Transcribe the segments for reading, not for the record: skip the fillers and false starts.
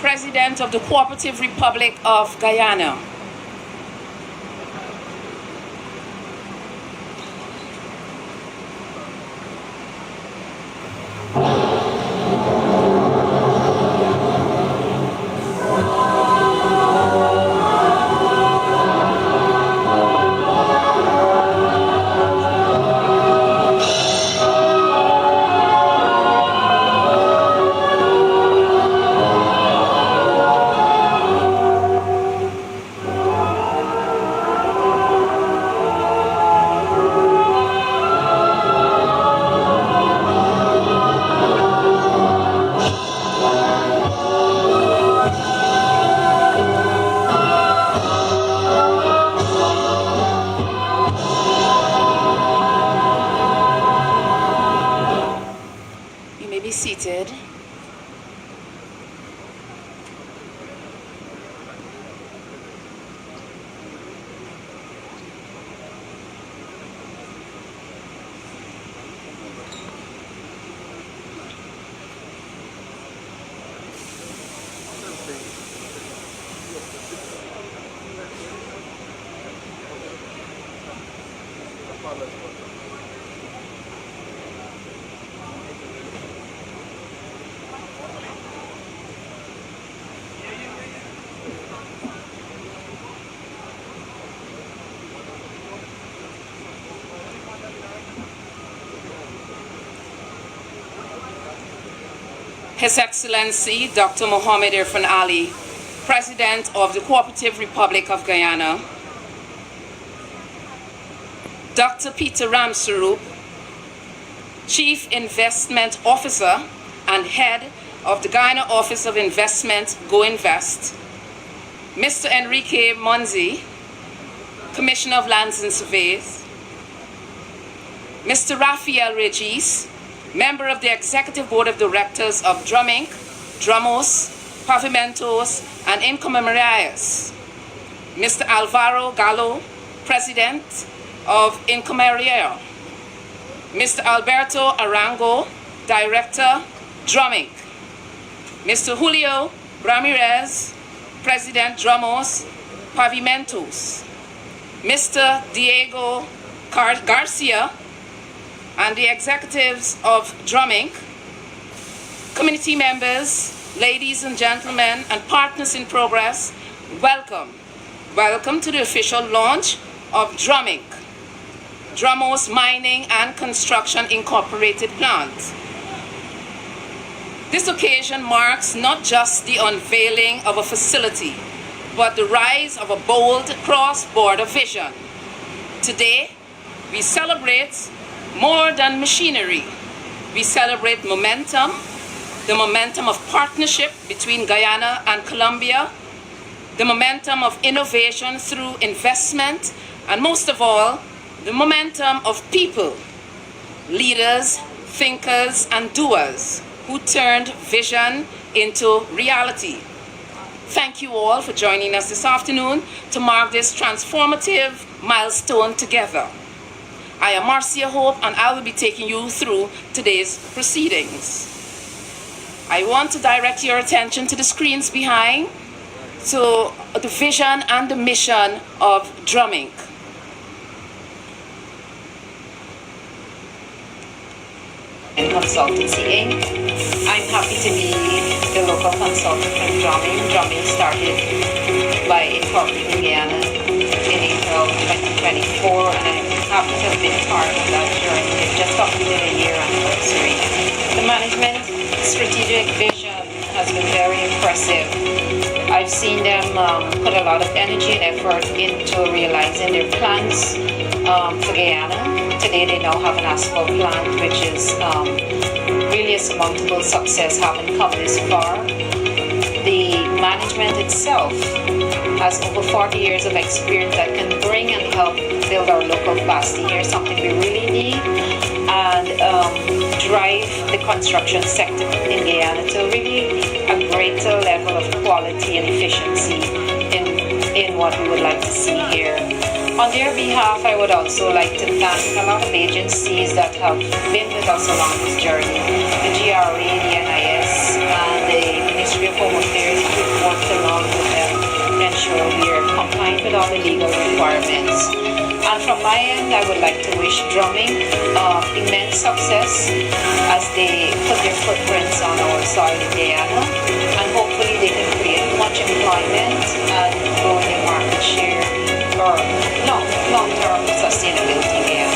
President of the Cooperative Republic of Guyana. Be seated. His Excellency Dr. Mohamed Irfaan, President of the Cooperative Republic of Guyana, Dr. Peter Ramsaroop, Chief Investment Officer and Head of the Guyana Office of Investment, Go Invest, Mr. Enrique Monzi, Commissioner of Lands and Surveys, Mr. Rafael Regis, Member of the Executive Board of Directors of Drominc, Dramos, Pavimentos, and Incommemorias, Mr. Alvaro Gallo, President of Incommemorial, Mr. Alberto Arango, Director, Drominc, Mr. Julio Ramirez, President, Dramos, Pavimentos, Mr. Diego Garcia, and the executives of Drominc, community members, ladies and gentlemen, and partners in progress, welcome. Welcome to the official launch of Drominc, Dramos Mining and Construction Incorporated Plant. This occasion marks not just the unveiling of a facility, but the rise of a bold cross-border vision. Today, we celebrate more than machinery. We celebrate momentum, the momentum of partnership between Guyana and Colombia, the momentum of innovation through investment, and most of all, the momentum of people, leaders, thinkers, and doers who turned vision into reality. Thank you all for joining us this afternoon to mark this transformative milestone together. I am Marcia Hope, and I will be taking you through today's proceedings. I want to direct your attention to the screens behind, to the vision and the mission of Drominc. Consultancy Inc. I'm happy to be the local consultant from Drominc. Drominc started by incorporating Guyana in April 2024, and I'm happy to have been part of that journey. We've just completed a year anniversary. The management strategic vision has been very impressive. I've seen them put a lot of energy and effort into realizing their plans for Guyana. Today they now have an asphalt plant, which is really a surmountable success, having come this far. The management itself has over 40 years of experience that can bring and help build our local capacity here, something we really need, and drive the construction sector in Guyana to really a greater level of quality and efficiency in what we would like to see here. On their behalf, I would also like to thank a lot of agencies that have been with us along this journey. The GRA, the NIS, and the Ministry of Home Affairs, sure we are compliant with all the legal requirements. And from my end, I would like to wish Drominc immense success as they put their footprints on our soil in Guyana, and hopefully they can create much employment and grow their market share for long-term sustainability in Guyana.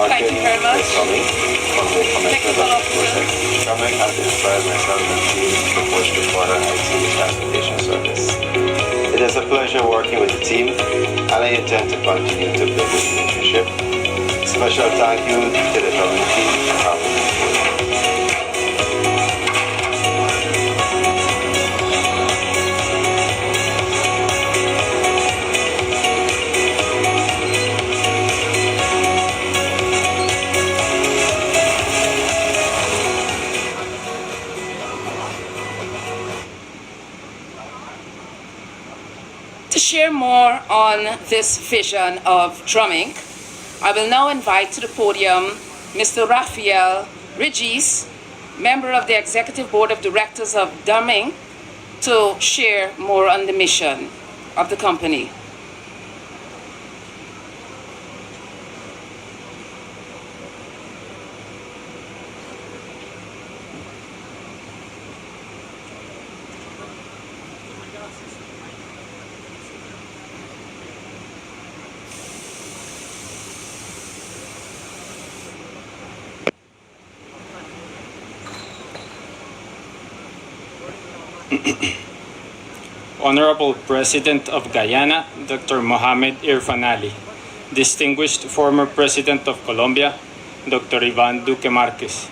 Thank you very much. Drominc has inspired myself and team to push the water and IT transportation service. It is a pleasure working with the team, and I intend to continue to build this relationship. Special thank you to the Drominc team for having me. To share more on this vision of Drominc, I will now invite to the podium Mr. Raphael Regis, member of the Executive Board of Directors of Drominc, to share more on the mission of the company. Honorable President of Guyana, Dr. Mohamed Irfaan, distinguished former President of Colombia, Dr. Iván Duque Márquez,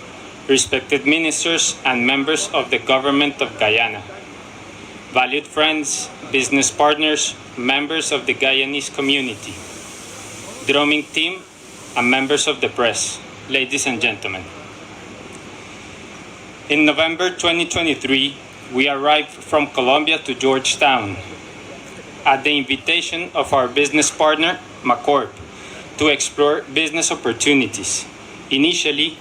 respected ministers and members of the government of Guyana, valued friends, business partners, members of the Guyanese community, Drominc team, and members of the press, ladies and gentlemen. In November 2023, we arrived from Colombia to Georgetown at the invitation of our business partner, McCorp, to explore business opportunities. Initially,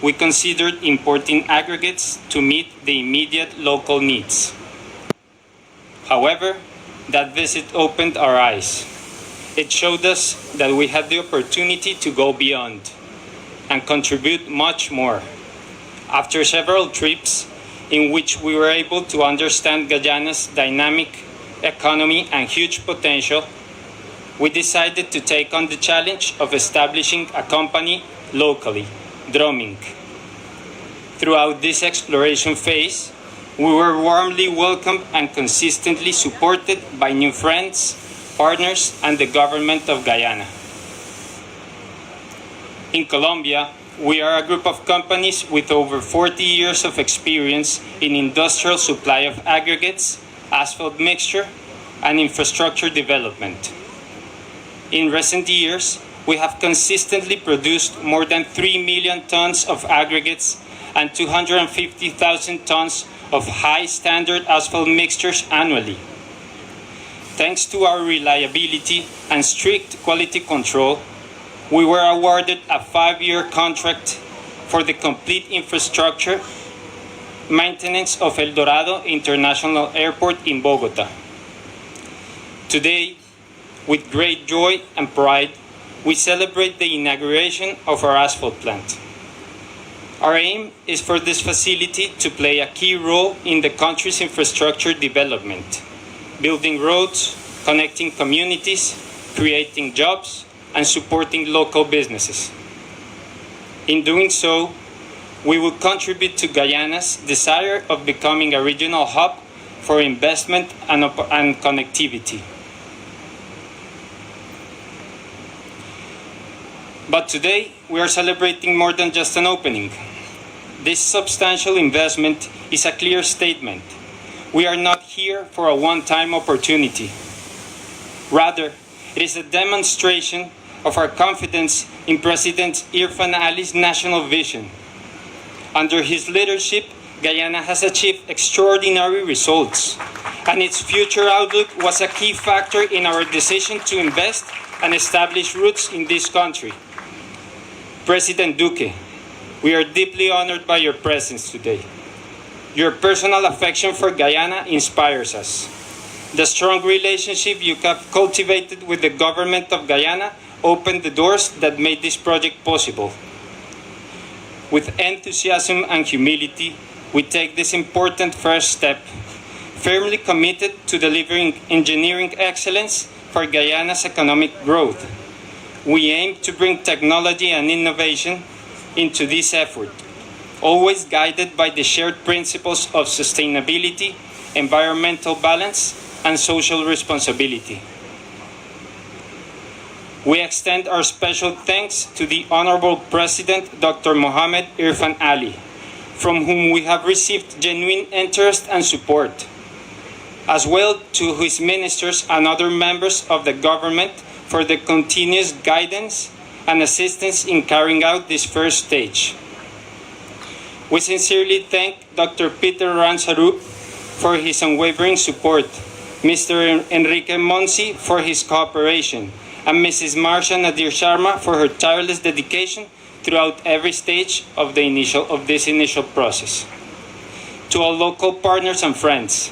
we considered importing aggregates to meet the immediate local needs. However, that visit opened our eyes. It showed us that we had the opportunity to go beyond and contribute much more. After several trips, in which we were able to understand Guyana's dynamic economy and huge potential, we decided to take on the challenge of establishing a company locally, Drominc. Throughout this exploration phase, we were warmly welcomed and consistently supported by new friends, partners, and the government of Guyana. In Colombia, we are a group of companies with over 40 years of experience in industrial supply of aggregates, asphalt mixture, and infrastructure development. In recent years, we have consistently produced more than 3 million tons of aggregates and 250,000 tons of high-standard asphalt mixtures annually. Thanks to our reliability and strict quality control, we were awarded a 5-year contract for the complete infrastructure maintenance of El Dorado International Airport in Bogota. Today, with great joy and pride, we celebrate the inauguration of our asphalt plant. Our aim is for this facility to play a key role in the country's infrastructure development, building roads, connecting communities, creating jobs, and supporting local businesses. In doing so, we will contribute to Guyana's desire of becoming a regional hub for investment and connectivity. But today, we are celebrating more than just an opening. This substantial investment is a clear statement. We are not here for a one-time opportunity. Rather, it is a demonstration of our confidence in President Irfaan Ali's national vision. Under his leadership, Guyana has achieved extraordinary results, and its future outlook was a key factor in our decision to invest and establish roots in this country. President Duque, we are deeply honored by your presence today. Your personal affection for Guyana inspires us. The strong relationship you have cultivated with the government of Guyana opened the doors that made this project possible. With enthusiasm and humility, we take this important first step, firmly committed to delivering engineering excellence for Guyana's economic growth. We aim to bring technology and innovation into this effort, always guided by the shared principles of sustainability, environmental balance, and social responsibility. We extend our special thanks to the Honorable President Dr. Mohamed Irfaan Ali, from whom we have received genuine interest and support, as well to his ministers and other members of the government for the continuous guidance and assistance in carrying out this first stage. We sincerely thank Dr. Peter Ransaru for his unwavering support, Mr. Enrique Monsi for his cooperation, and Mrs. Marsha Nadir Sharma for her tireless dedication throughout every stage of this initial process. To all local partners and friends,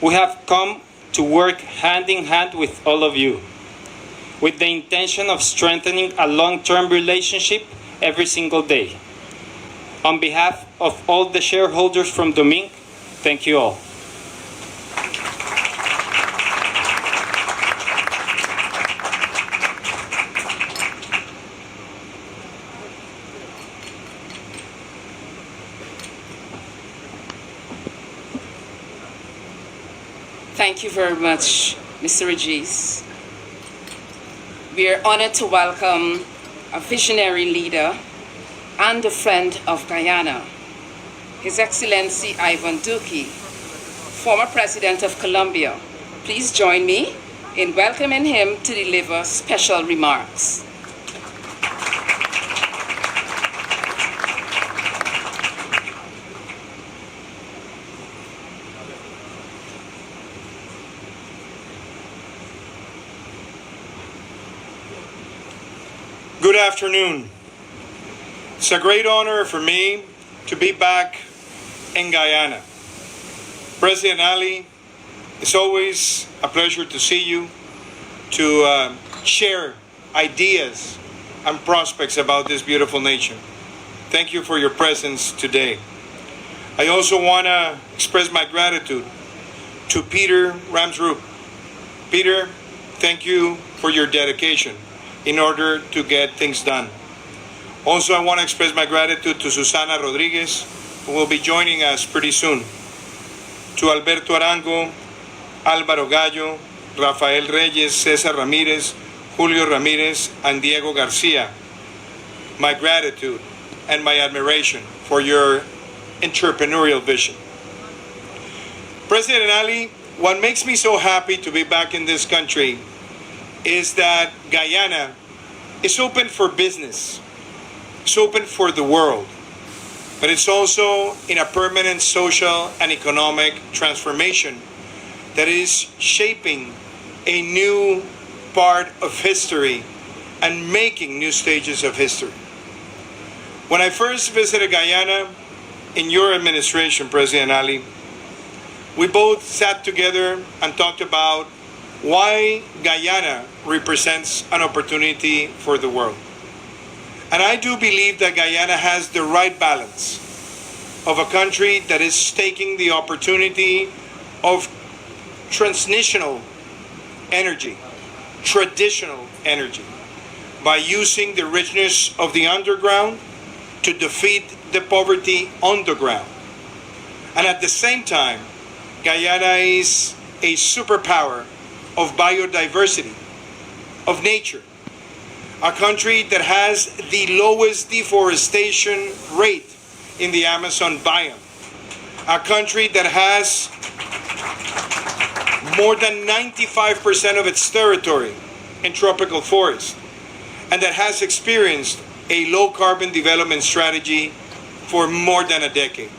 we have come to work hand in hand with all of you, with the intention of strengthening a long-term relationship every single day. On behalf of all the shareholders from Drominc, thank you all. Thank you very much, Mr. Regis. We are honored to welcome a visionary leader and a friend of Guyana, His Excellency Ivan Duque, former President of Colombia. Please join me in welcoming him to deliver special remarks. Good afternoon. It's a great honor for me to be back in Guyana. President Ali, it's always a pleasure to see you, to share ideas and prospects about this beautiful nation. Thank you for your presence today. I also want to express my gratitude to Peter Ramsrup. Peter, thank you for your dedication in order to get things done. Also, I want to express my gratitude to Susana Rodriguez, who will be joining us pretty soon. To Alberto Arango, Álvaro Gallo, Rafael Reyes, Cesar Ramirez, Julio Ramirez, and Diego Garcia. My gratitude and my admiration for your entrepreneurial vision. President Ali, what makes me so happy to be back in this country is that Guyana is open for business. It's open for the world. But it's also in a permanent social and economic transformation that is shaping a new part of history and making new stages of history. When I first visited Guyana in your administration, President Ali, we both sat together and talked about why Guyana represents an opportunity for the world. And I do believe that Guyana has the right balance of a country that is taking the opportunity of transnational energy, traditional energy, by using the richness of the underground to defeat the poverty underground. And at the same time, Guyana is a superpower of biodiversity, of nature. A country that has the lowest deforestation rate in the Amazon biome. A country that has more than 95% of its territory in tropical forest, and that has experienced a low carbon development strategy for more than a decade,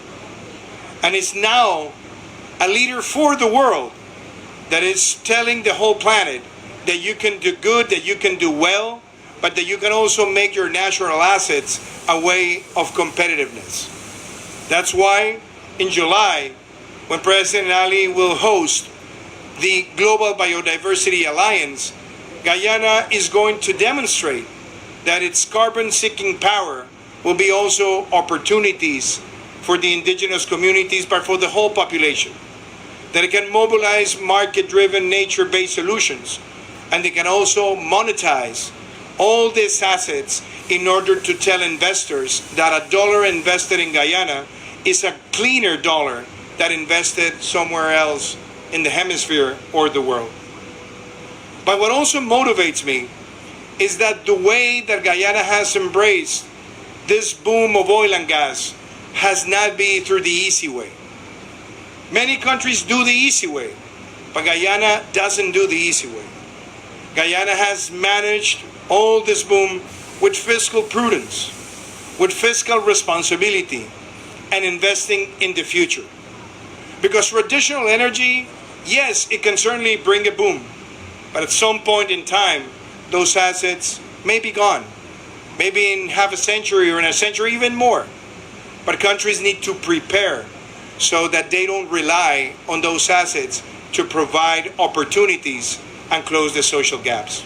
and is now a leader for the world that is telling the whole planet that you can do good, that you can do well, but that you can also make your natural assets a way of competitiveness. That's why in July, when President Ali will host the Global Biodiversity Alliance, Guyana is going to demonstrate that its carbon-seeking power will be also opportunities for the indigenous communities, but for the whole population. That it can mobilize market-driven, nature-based solutions, and they can also monetize all these assets in order to tell investors that a dollar invested in Guyana is a cleaner dollar that invested somewhere else in the hemisphere or the world. But what also motivates me is that the way that Guyana has embraced this boom of oil and gas has not been through the easy way. Many countries do the easy way, but Guyana doesn't do the easy way. Guyana has managed all this boom with fiscal prudence, with fiscal responsibility, and investing in the future. Because traditional energy, yes, it can certainly bring a boom, but at some point in time, those assets may be gone. Maybe in half a century or in a century, even more. But countries need to prepare so that they don't rely on those assets to provide opportunities and close the social gaps.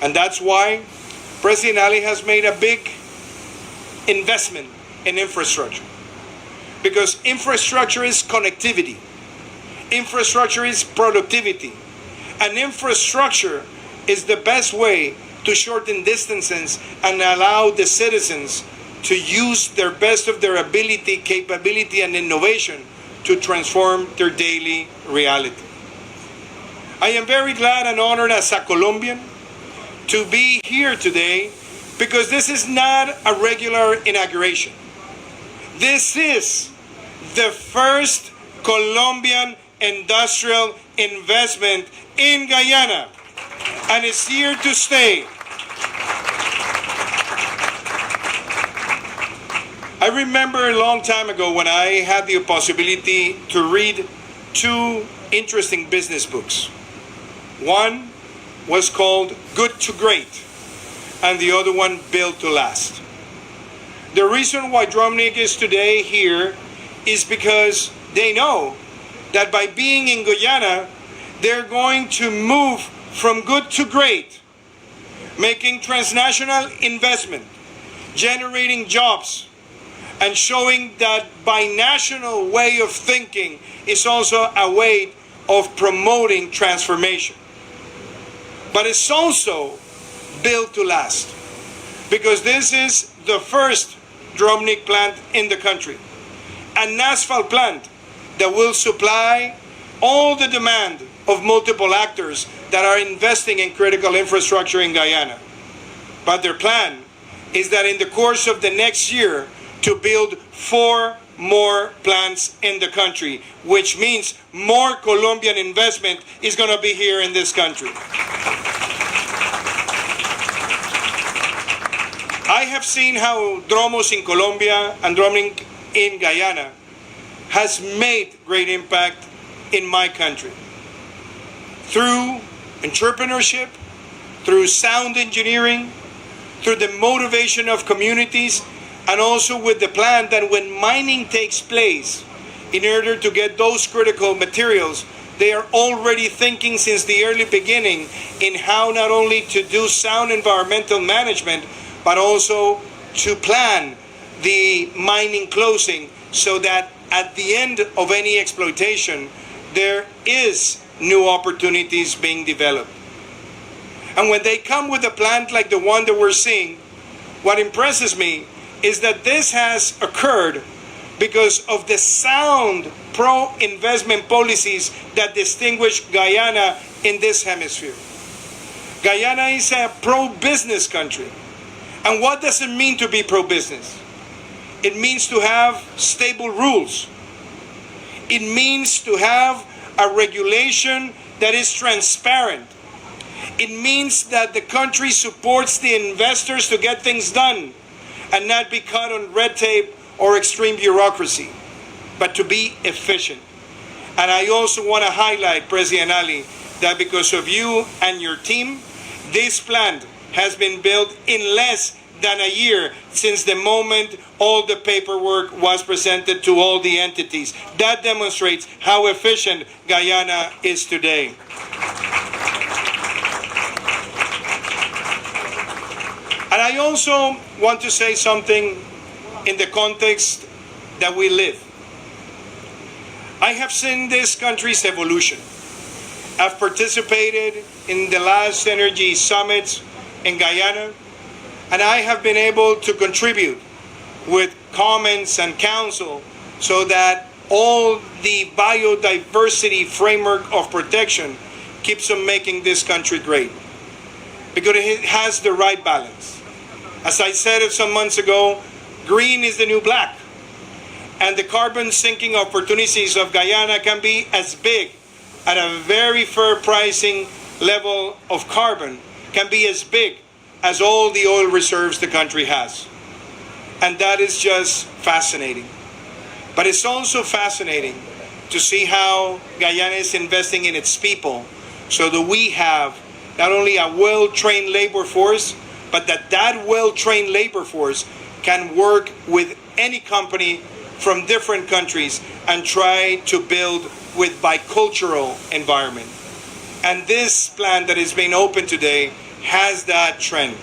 And that's why President Ali has made a big investment in infrastructure. Because infrastructure is connectivity. Infrastructure is productivity. And infrastructure is the best way to shorten distances and allow the citizens to use their best of their ability, capability, and innovation to transform their daily reality. I am very glad and honored as a Colombian to be here today, because this is not a regular inauguration. This is the first Colombian industrial investment in Guyana, and it's here to stay. I remember a long time ago when I had the possibility to read two interesting business books. One was called Good to Great, and the other one Built to Last. The reason why Drominc is today here is because they know that by being in Guyana, they're going to move from good to great, making transnational investment, generating jobs, and showing that binational way of thinking is also a way of promoting transformation. But it's also built to last, because this is the first Drominc plant in the country, an asphalt plant that will supply all the demand of multiple actors that are investing in critical infrastructure in Guyana. But their plan is that in the course of the next year to build 4 more plants in the country, which means more Colombian investment is going to be here in this country. I have seen how Dromos in Colombia and Drominc in Guyana has made great impact in my country. Through entrepreneurship, through sound engineering, through the motivation of communities, and also with the plan that when mining takes place, in order to get those critical materials, they are already thinking since the early beginning in how not only to do sound environmental management, but also to plan the mining closing so that at the end of any exploitation, there is new opportunities being developed. And when they come with a plant like the one that we're seeing, what impresses me is that this has occurred because of the sound pro-investment policies that distinguish Guyana in this hemisphere. Guyana is a pro-business country. And what does it mean to be pro-business? It means to have stable rules. It means to have a regulation that is transparent. It means that the country supports the investors to get things done and not be caught on red tape or extreme bureaucracy, but to be efficient. And I also want to highlight, President Ali, that because of you and your team, this plant has been built in less than a year since the moment all the paperwork was presented to all the entities. That demonstrates how efficient Guyana is today. And I also want to say something in the context that we live. I have seen this country's evolution. I've participated in the last energy summits in Guyana, and I have been able to contribute with comments and counsel so that all the biodiversity framework of protection keeps on making this country great, because it has the right balance. As I said it some months ago, green is the new black, and the carbon sinking opportunities of Guyana can be as big at a very fair pricing level of carbon, can be as big as all the oil reserves the country has. And that is just fascinating. But it's also fascinating to see how Guyana is investing in its people so that we have not only a well-trained labor force, but that well-trained labor force can work with any company from different countries and try to build with bicultural environment. And this plant that is being opened today has that trend.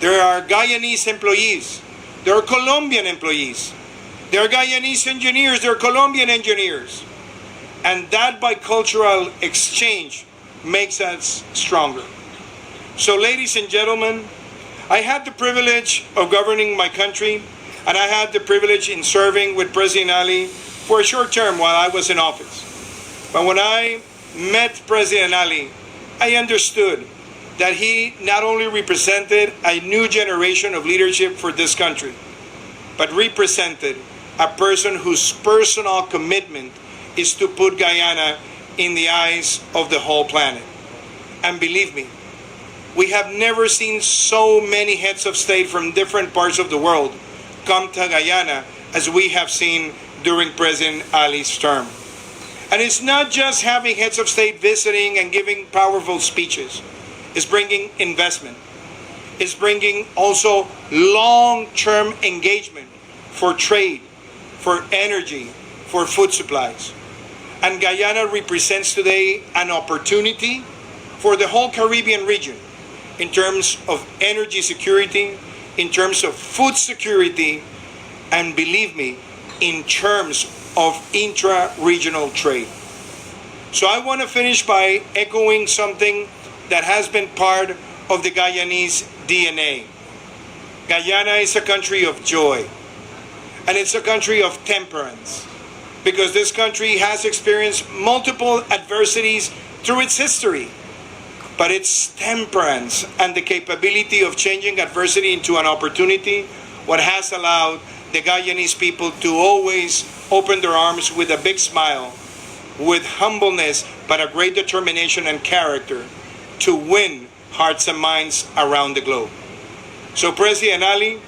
There are Guyanese employees. There are Colombian employees. There are Guyanese engineers. There are Colombian engineers. And that bicultural exchange makes us stronger. So, ladies and gentlemen, I had the privilege of governing my country, and I had the privilege in serving with President Ali for a short term while I was in office. But when I met President Ali, I understood that he not only represented a new generation of leadership for this country, but represented a person whose personal commitment is to put Guyana in the eyes of the whole planet. And believe me, we have never seen so many heads of state from different parts of the world come to Guyana as we have seen during President Ali's term. And it's not just having heads of state visiting and giving powerful speeches. It's bringing investment. It's bringing also long-term engagement for trade, for energy, for food supplies. And Guyana represents today an opportunity for the whole Caribbean region in terms of energy security, in terms of food security, and believe me, in terms of intra-regional trade. So I want to finish by echoing something that has been part of the Guyanese DNA. Guyana is a country of joy, and it's a country of temperance, because this country has experienced multiple adversities through its history. But its temperance and the capability of changing adversity into an opportunity, what has allowed the Guyanese people to always open their arms with a big smile, with humbleness, but a great determination and character to win hearts and minds around the globe. So President Ali,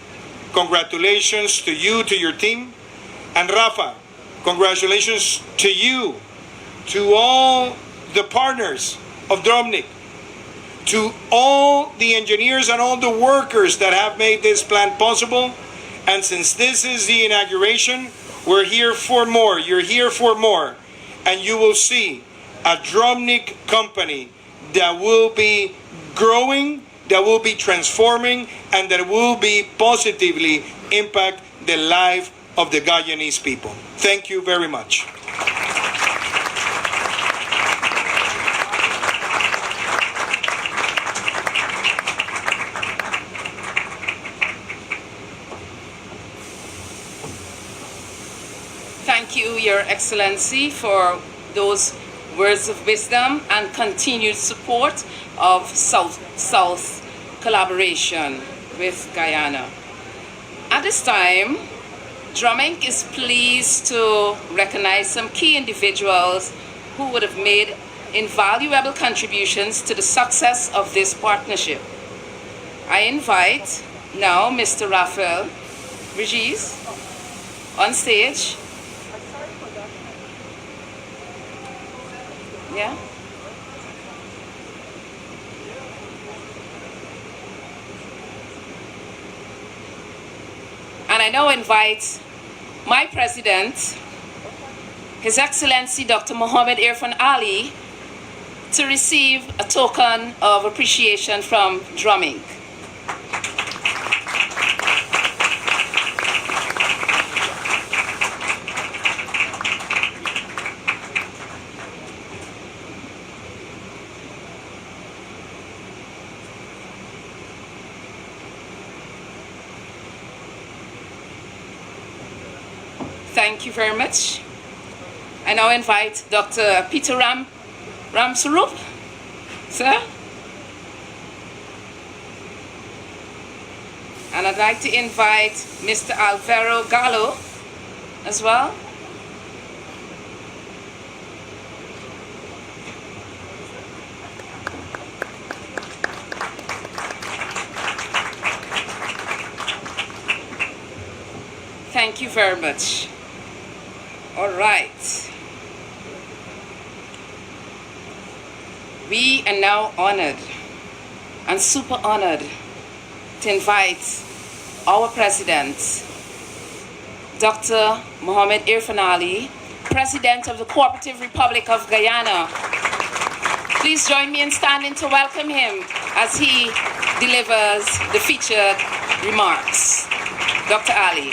congratulations to you, to your team. And Rafa, congratulations to you, to all the partners of Drominc, to all the engineers and all the workers that have made this plant possible. And since this is the inauguration, we're here for more. You're here for more. And you will see a Drominc company that will be growing, that will be transforming, and that will be positively impact the life of the Guyanese people. Thank you very much. Thank you, Your Excellency, for those words of wisdom and continued support of South-South collaboration with Guyana. At this time, Drominc is pleased to recognize some key individuals who would have made invaluable contributions to the success of this partnership. I invite now Mr. Raphael Regis on stage. Yeah. And I now invite my president, His Excellency Dr. Mohamed Irfaan Ali, to receive a token of appreciation from Drominc. Thank you very much. I now invite Dr. Peter Ramsarup, sir. And I'd like to invite Mr. Alvaro Gallo as well. Thank you very much. All right. We are now honored and super honored to invite our president, Dr. Mohamed Irfaan Ali, President of the Cooperative Republic of Guyana. Please join me in standing to welcome him as he delivers the featured remarks. Dr. Ali.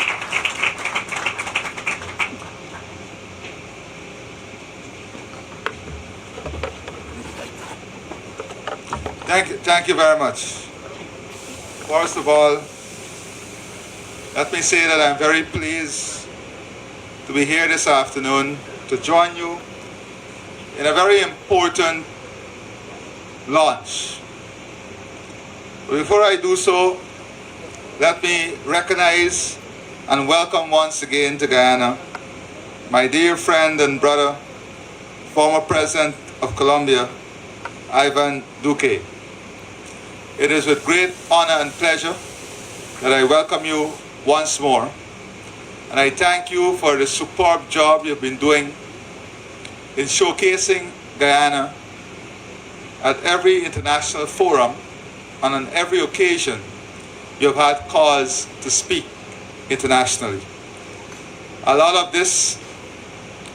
Thank you very much. First of all, let me say that I'm very pleased to be here this afternoon to join you in a very important launch. But before I do so, let me recognize and welcome once again to Guyana my dear friend and brother, former President of Colombia, Ivan Duque. It is with great honor and pleasure that I welcome you once more, and I thank you for the superb job you've been doing in showcasing Guyana at every international forum and on every occasion you have had cause to speak internationally. A lot of this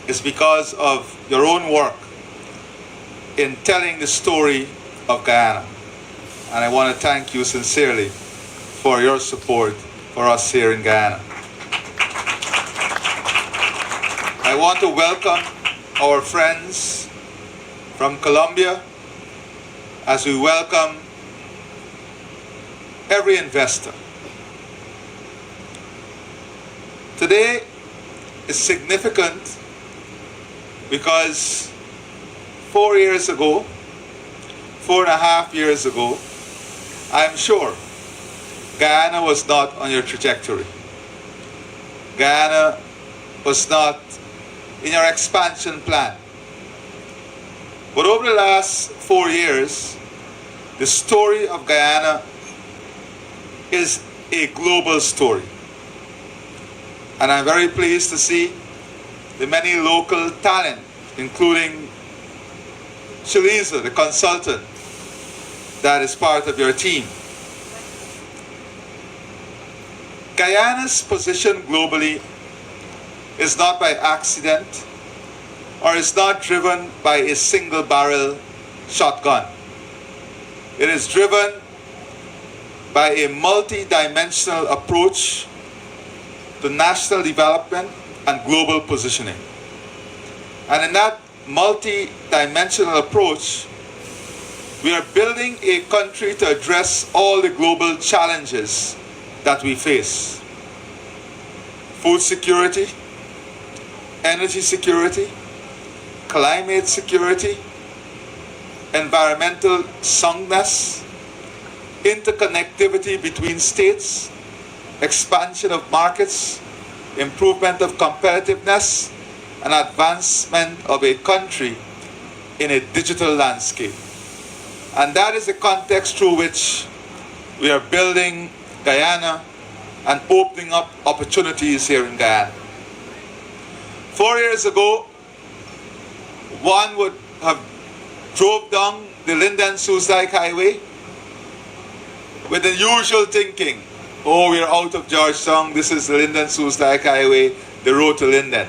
is because of your own work in telling the story of Guyana. And I want to thank you sincerely for your support for us here in Guyana. I want to welcome our friends from Colombia as we welcome every investor. Today is significant because 4 years ago, 4.5 years ago, I'm sure Guyana was not on your trajectory. Guyana was not in your expansion plan. But over the last 4 years, the story of Guyana is a global story. And I'm very pleased to see the many local talent, including Shaliza, the consultant, that is part of your team. Guyana's position globally is not by accident or is not driven by a single barrel shotgun. It is driven by a multi-dimensional approach to national development and global positioning. And in that multi-dimensional approach, we are building a country to address all the global challenges that we face. Food security, energy security, climate security, environmental soundness, interconnectivity between states, expansion of markets, improvement of competitiveness, and advancement of a country in a digital landscape. And that is the context through which we are building Guyana and opening up opportunities here in Guyana. 4 years ago, one would have drove down the Linden-Soos-Dyke Highway with the usual thinking, oh, we're out of Georgetown, this is the Linden-Soos-Dyke Highway, the road to Linden.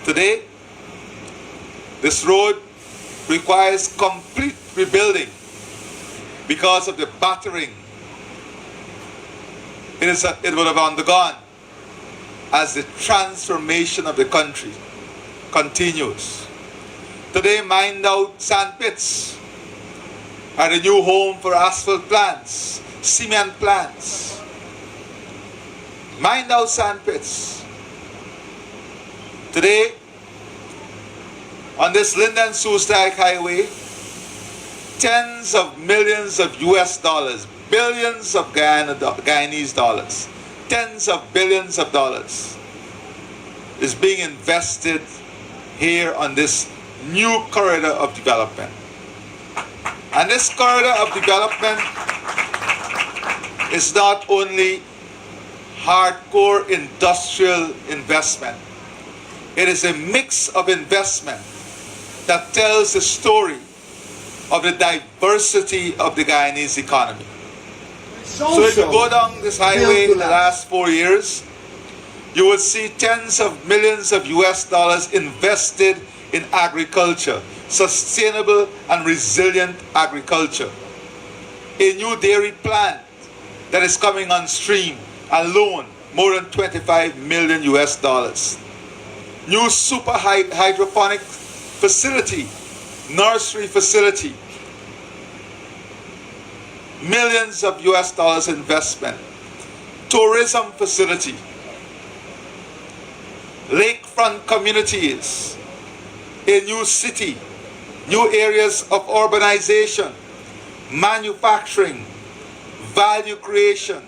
Today, this road requires complete rebuilding because of the battering it would have undergone as the transformation of the country continues. Today, mined out sand pits are the new home for asphalt plants, cement plants. Mined out sand pits. Today, on this Linden-Soos-Dyke Highway, tens of millions of US dollars, billions of Guyanese dollars, tens of billions of dollars is being invested here on this new corridor of development. And this corridor of development is not only hardcore industrial investment, it is a mix of investment that tells the story of the diversity of the Guyanese economy. So if you go down this highway in the last 4 years, you will see tens of millions of US dollars invested in agriculture, sustainable and resilient agriculture. A new dairy plant that is coming on stream alone, more than 25 million US dollars. New super hydroponic facility, nursery facility, millions of US dollars investment. Tourism facility, lakefront communities, a new city, new areas of urbanization, manufacturing, value creation.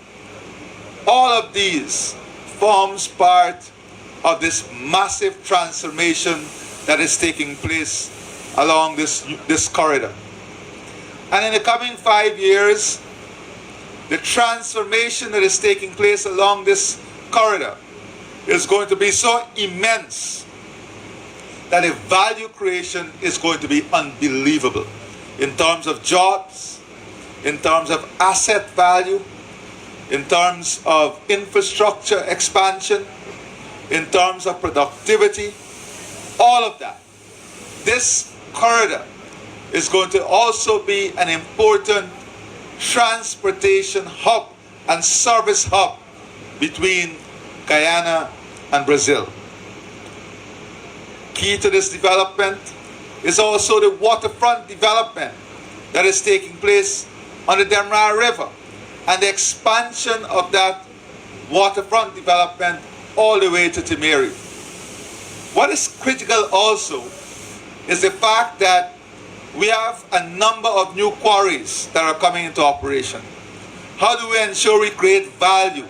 All of these forms part of this massive transformation that is taking place along this corridor. And in the coming 5 years, the transformation that is taking place along this corridor is going to be so immense that the value creation is going to be unbelievable in terms of jobs, in terms of asset value, in terms of infrastructure expansion, in terms of productivity, all of that. This corridor is going to also be an important transportation hub and service hub between Guyana and Brazil. Key to this development is also the waterfront development that is taking place on the Demra River and the expansion of that waterfront development all the way to Timeri. What is critical also is the fact that we have a number of new quarries that are coming into operation. How do we ensure we create value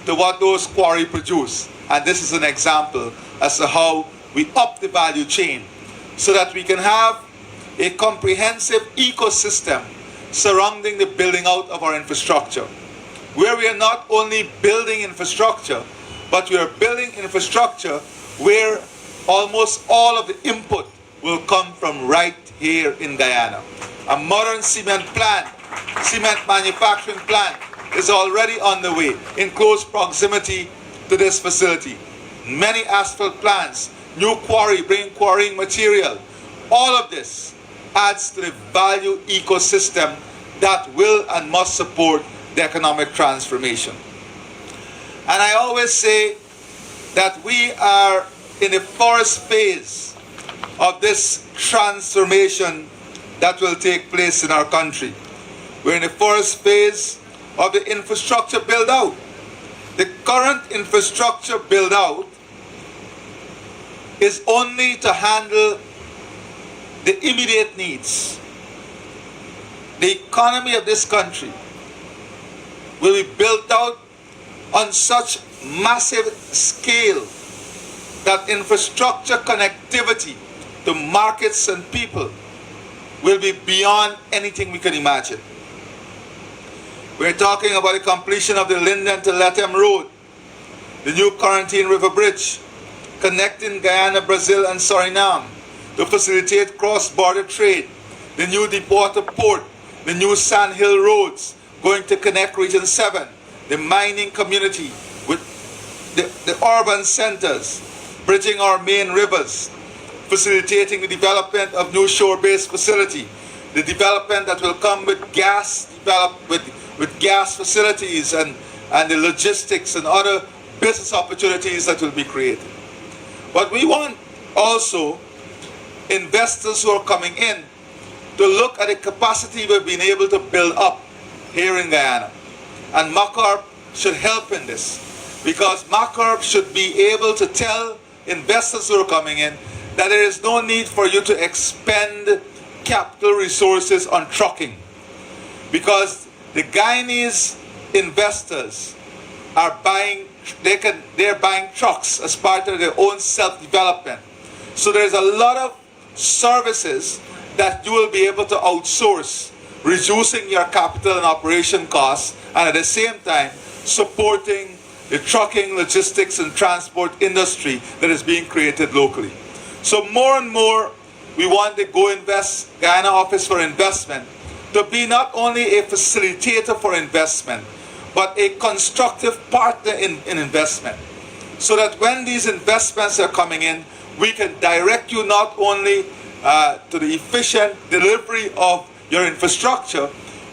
to what those quarries produce? And this is an example as to how we up the value chain so that we can have a comprehensive ecosystem surrounding the building out of our infrastructure, where we are not only building infrastructure, but we are building infrastructure where almost all of the input will come from right here in Guyana. A modern cement plant, cement manufacturing plant is already on the way in close proximity to this facility. Many asphalt plants, new quarry, bringing quarrying material. All of this adds to the value ecosystem that will and must support the economic transformation. And I always say that we are in the first phase of this transformation that will take place in our country. We're in the first phase of the infrastructure build-out. The current infrastructure build-out is only to handle the immediate needs. The economy of this country will be built out on such massive scale, that infrastructure connectivity to markets and people will be beyond anything we can imagine. We're talking about the completion of the Linden to Lethem Road, the new Quarantine River Bridge, connecting Guyana, Brazil, and Suriname to facilitate cross-border trade, the new Deepwater Port, the new Sand Hill roads going to connect Region 7, the mining community with the urban centers, bridging our main rivers, facilitating the development of new shore-based facility, the development that will come with gas, with gas facilities and the logistics and other business opportunities that will be created. But we want also investors who are coming in to look at the capacity we've been able to build up here in Guyana. And MACARP should help in this, because MACARP should be able to tell investors who are coming in that there is no need for you to expend capital resources on trucking, because the Guyanese investors are buying, they're buying trucks as part of their own self-development. So there's a lot of services that you will be able to outsource, reducing your capital and operation costs, and at the same time supporting the trucking, logistics, and transport industry that is being created locally. So more and more, we want the Go Invest Guyana Office for Investment to be not only a facilitator for investment, but a constructive partner in investment. So that when these investments are coming in, we can direct you not only to the efficient delivery of your infrastructure,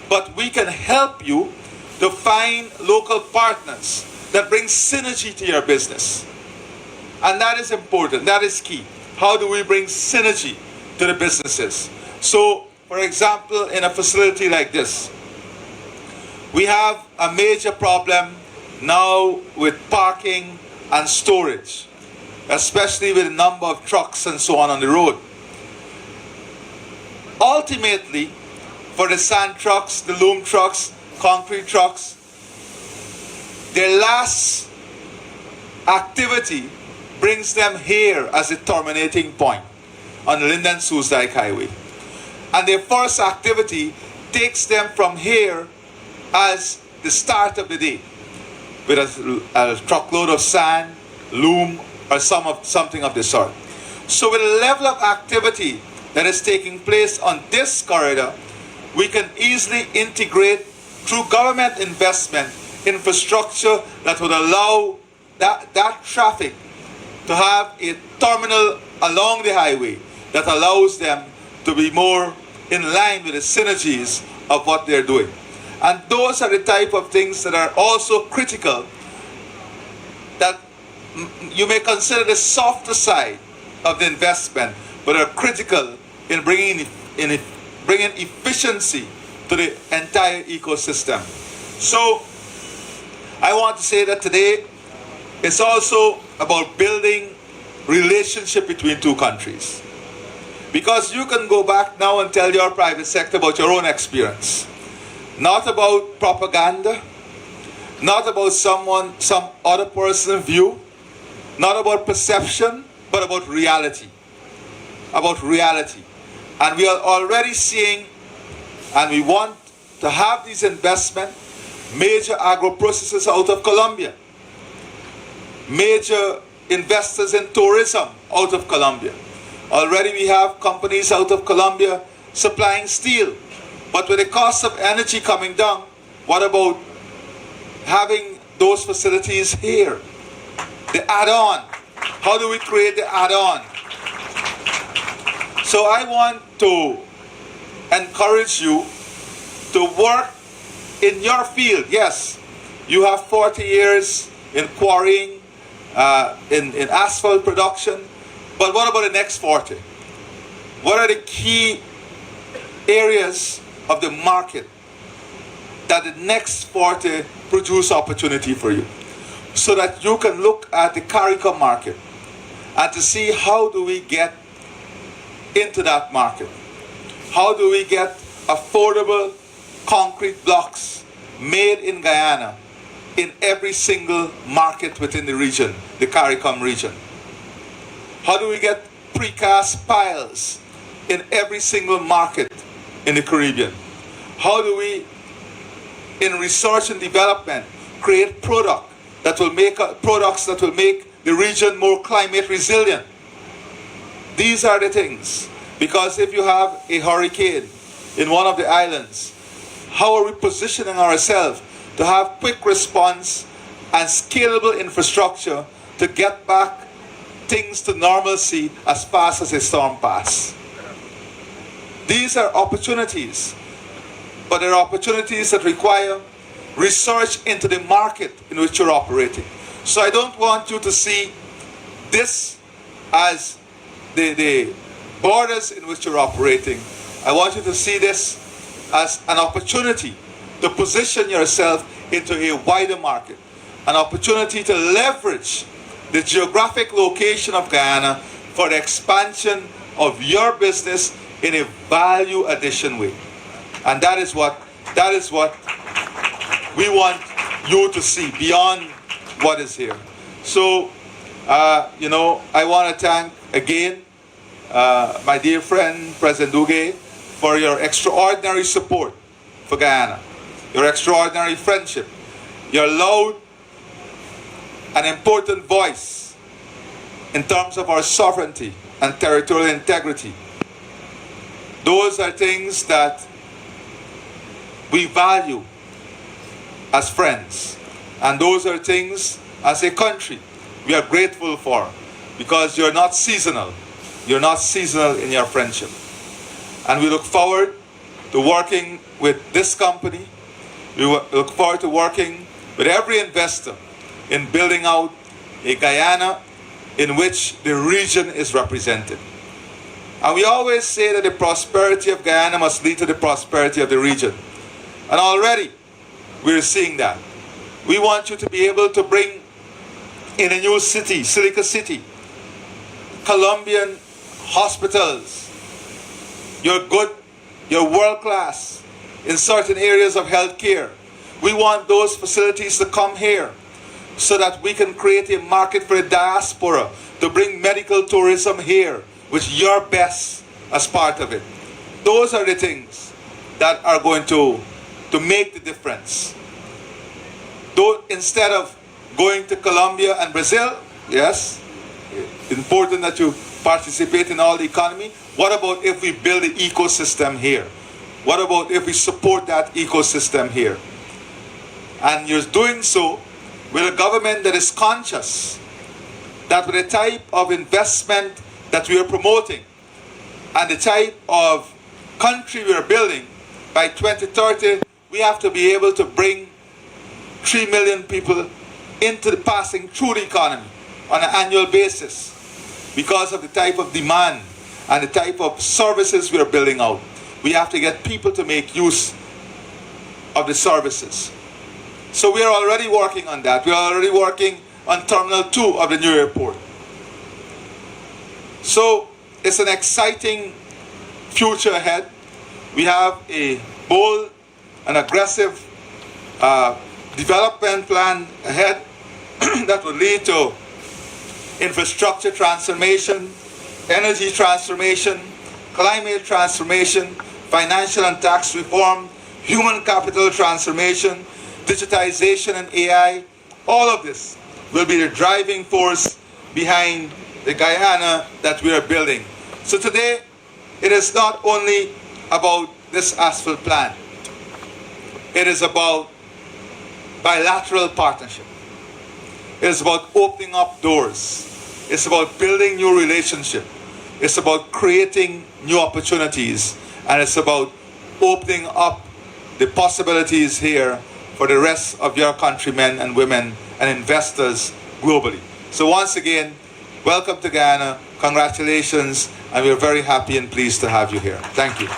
but we can help you to find local partners that bring synergy to your business. And that is important, that is key. How do we bring synergy to the businesses? So, for example, in a facility like this, we have a major problem now with parking and storage, especially with the number of trucks and so on the road. Ultimately, for the sand trucks, the loom trucks, concrete trucks, their last activity brings them here as a terminating point on the Linden-Soesdijk Highway. And their first activity takes them from here as the start of the day, with a truckload of sand, loom, or something of the sort. So with the level of activity that is taking place on this corridor, we can easily integrate through government investment infrastructure that would allow that traffic to have a terminal along the highway that allows them to be more in line with the synergies of what they're doing. And those are the type of things that are also critical, that you may consider the softer side of the investment, but are critical in bringing efficiency to the entire ecosystem. So I want to say that today it's also about building relationship between two countries. Because you can go back now and tell your private sector about your own experience. Not about propaganda, not about some other person's view, not about perception, but about reality. About reality. And we are already seeing, and we want to have these investments, major agro-processors out of Colombia, major investors in tourism out of Colombia. Already we have companies out of Colombia supplying steel. But with the cost of energy coming down, what about having those facilities here? The add-on. How do we create the add-on? So I want to encourage you to work in your field. Yes, you have 40 years in quarrying, in asphalt production, but what about the next 40? What are the key areas of the market that the next 40 produce opportunity for you, so that you can look at the CARICOM market and to see how do we get into that market? How do we get affordable concrete blocks made in Guyana in every single market within the region, the CARICOM region? How do we get precast piles in every single market in the Caribbean? How do we, in research and development, create products that will make the region more climate resilient? These are the things. Because if you have a hurricane in one of the islands, how are we positioning ourselves to have quick response and scalable infrastructure to get back things to normalcy as fast as a storm passes? These are opportunities, but they're opportunities that require research into the market in which you're operating. So I don't want you to see this as the borders in which you're operating. I want you to see this as an opportunity to position yourself into a wider market, an opportunity to leverage the geographic location of Guyana for the expansion of your business in a value addition way. And that is what we want you to see beyond what is here. So, I want to thank again my dear friend, President Duguay, for your extraordinary support for Guyana, your extraordinary friendship, your loud and important voice in terms of our sovereignty and territorial integrity. Those are things that we value as friends. And those are things as a country we are grateful for, because you're not seasonal. You're not seasonal in your friendship. And we look forward to working with this company. We look forward to working with every investor in building out a Guyana in which the region is represented. And we always say that the prosperity of Guyana must lead to the prosperity of the region. And already we're seeing that. We want you to be able to bring in a new city, Silica City, Colombian hospitals. You're good, you're world class in certain areas of healthcare. We want those facilities to come here so that we can create a market for the diaspora to bring medical tourism here with your best as part of it. Those are the things that are going to make the difference. Though instead of going to Colombia and Brazil, yes, important that you participate in all the economy. What about if we build an ecosystem here? What about if we support that ecosystem here? And you're doing so with a government that is conscious that with the type of investment that we are promoting and the type of country we are building, by 2030, we have to be able to bring 3 million people into the passing through the economy on an annual basis because of the type of demand and the type of services we are building out. We have to get people to make use of the services. So we are already working on that. We are already working on Terminal 2 of the new airport. So it's an exciting future ahead. We have a bold and aggressive development plan ahead that will lead to infrastructure transformation, energy transformation, climate transformation, financial and tax reform, human capital transformation, digitization and AI. All of this will be the driving force behind the Guyana that we are building. So today, it is not only about this asphalt plant. It is about bilateral partnership. It is about opening up doors. It's about building new relationships. It's about creating new opportunities. And it's about opening up the possibilities here for the rest of your countrymen and women and investors globally. So once again, welcome to Guyana. Congratulations. And we're very happy and pleased to have you here. Thank you.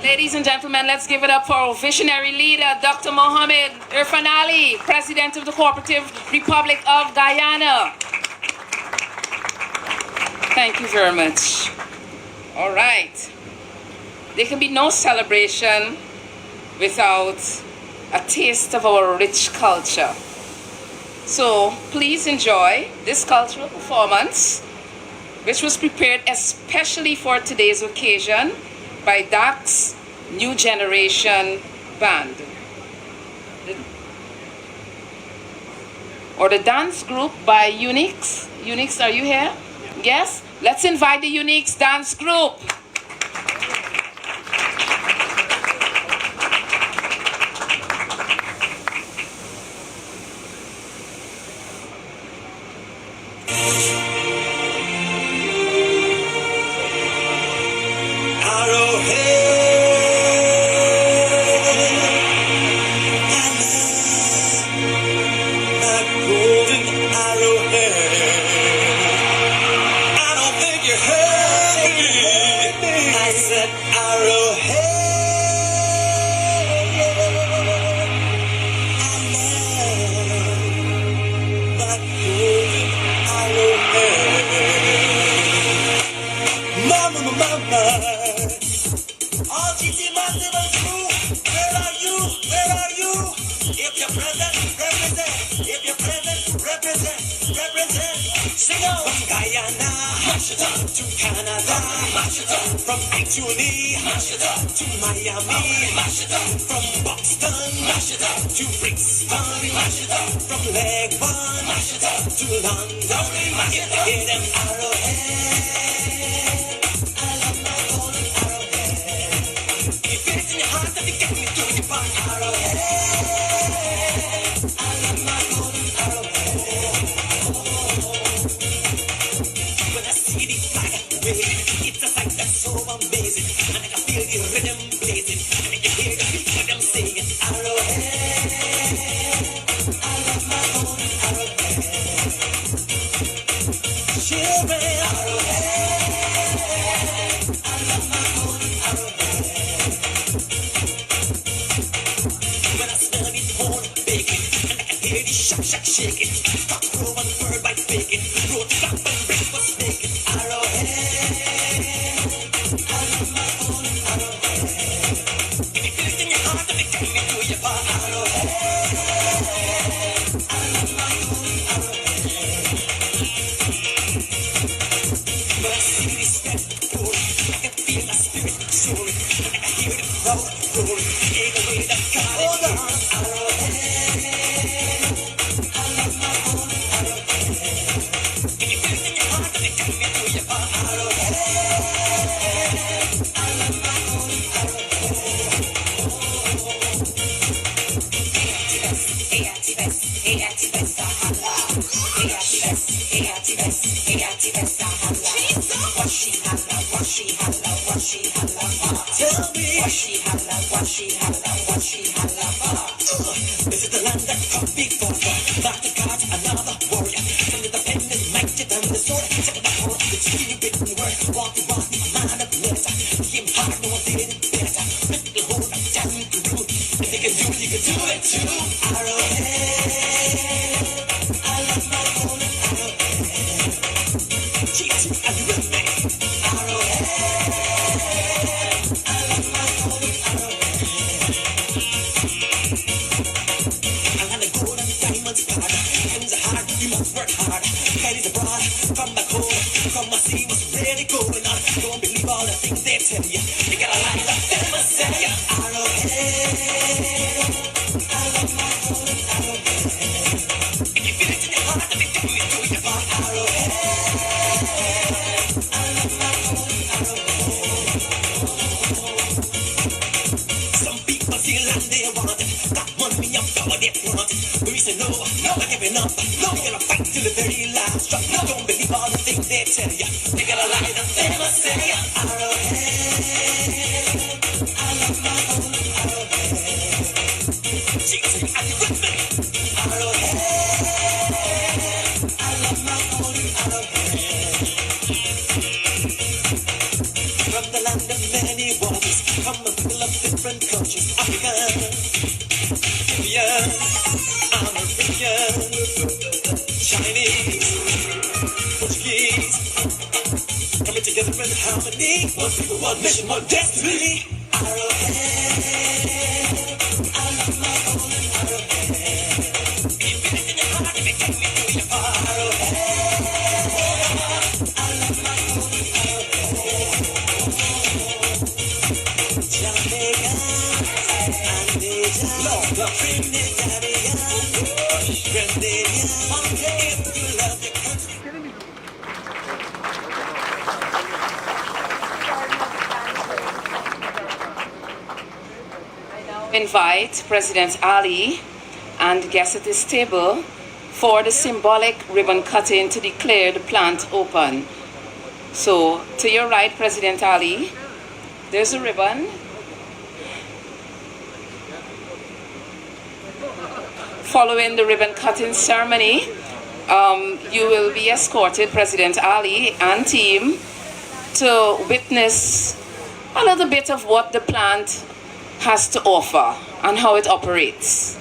Ladies and gentlemen, let's give it up for our visionary leader, Dr. Mohamed Irfaan, President of the Cooperative Republic of Guyana. Thank you very much. All right. There can be no celebration without a taste of our rich culture. So please enjoy this cultural performance, which was prepared especially for today's occasion by DAC's New Generation Band. Or the dance group by Unix. Unix, are you here? Yes? Let's invite the Unix dance group. To Miami, from Boston to Brixton, from Leghorn to London, get them arrowhead. I love my golden arrowhead. If it's in your heart, then you get me to your bar arrowhead. I love my golden arrowhead. When I see the flag waving, it's a sight that's so amazing. And I can feel the rhythm blazing. And I can hear the beat of them saying, arrowhead. I love my golden arrowhead. Children, arrowhead. I love my golden arrowhead. When I smell it corn baking, and I can hear the shack shaking. Cock crow and bird bite bacon. Road flap and breakfast bacon. Arrowhead. I love my golden arrowhead. If you feel it in your heart, then it take me to your bar. Arrowhead. I love my golden arrowhead. When I see this step rolling, I can feel my spirit soaring, and I can hear the crowd roaring. Take away the God is here. Arrowhead. I love my golden arrowhead. If you feel it in your heart, then it take me to your bar. Arrowhead. I love my golden arrowhead. Hey, activist, Sahara. Hey, activist, Sahara. What she holla, what she holla, what she holla for? Tell me. What she holla, what she holla, what she holla for? This is the land that come before you. Not the God, another warrior. From the dependent, mighty than the sword. Second the whole, the tree written word. Walk the man of letter. Him hard, no one did it better. Little hold, I'm damn you can do it. If you can do it, you can do it too. Arrowhead. I love my golden arrowhead. GT, are you with me? Arrowhead. I love my golden arrowhead. I'm on a golden diamond card. Times are hard, you must work hard. Carry the broad, from back home. From my sea, what's really going on? Don't believe all the things they tell you. You gotta line up, them and say ya. Arrowhead. I love my golden arrowhead. If you feel it in your heart, then it take me to your bar. Arrowhead. I love my golden arrowhead. Some people feel like they want it. Got money and power they want it. But we say no, not giving up. No, you're gonna fight till the very last drop. No, don't believe all the things they tell you. You gotta lie to them and say ya. Arrowhead. I love my golden arrowhead. Jesus, are you with me? Arrowhead. I love my golden arrowhead. From the land of many waters, from the me. One people, one mission, one destiny. Arrowhead, I love my golden arrowhead. If it is in your heart, if it take me through your heart, arrowhead, I love my golden arrowhead. Jamaica, Andeja, Trinidadian, Grenadian, if you love your country. Invite President Ali and guests at this table for the symbolic ribbon cutting to declare the plant open. So, to your right, President Ali, there's a ribbon. Following the ribbon cutting ceremony, you will be escorted, President Ali and team, to witness a little bit of what the plant has to offer and how it operates.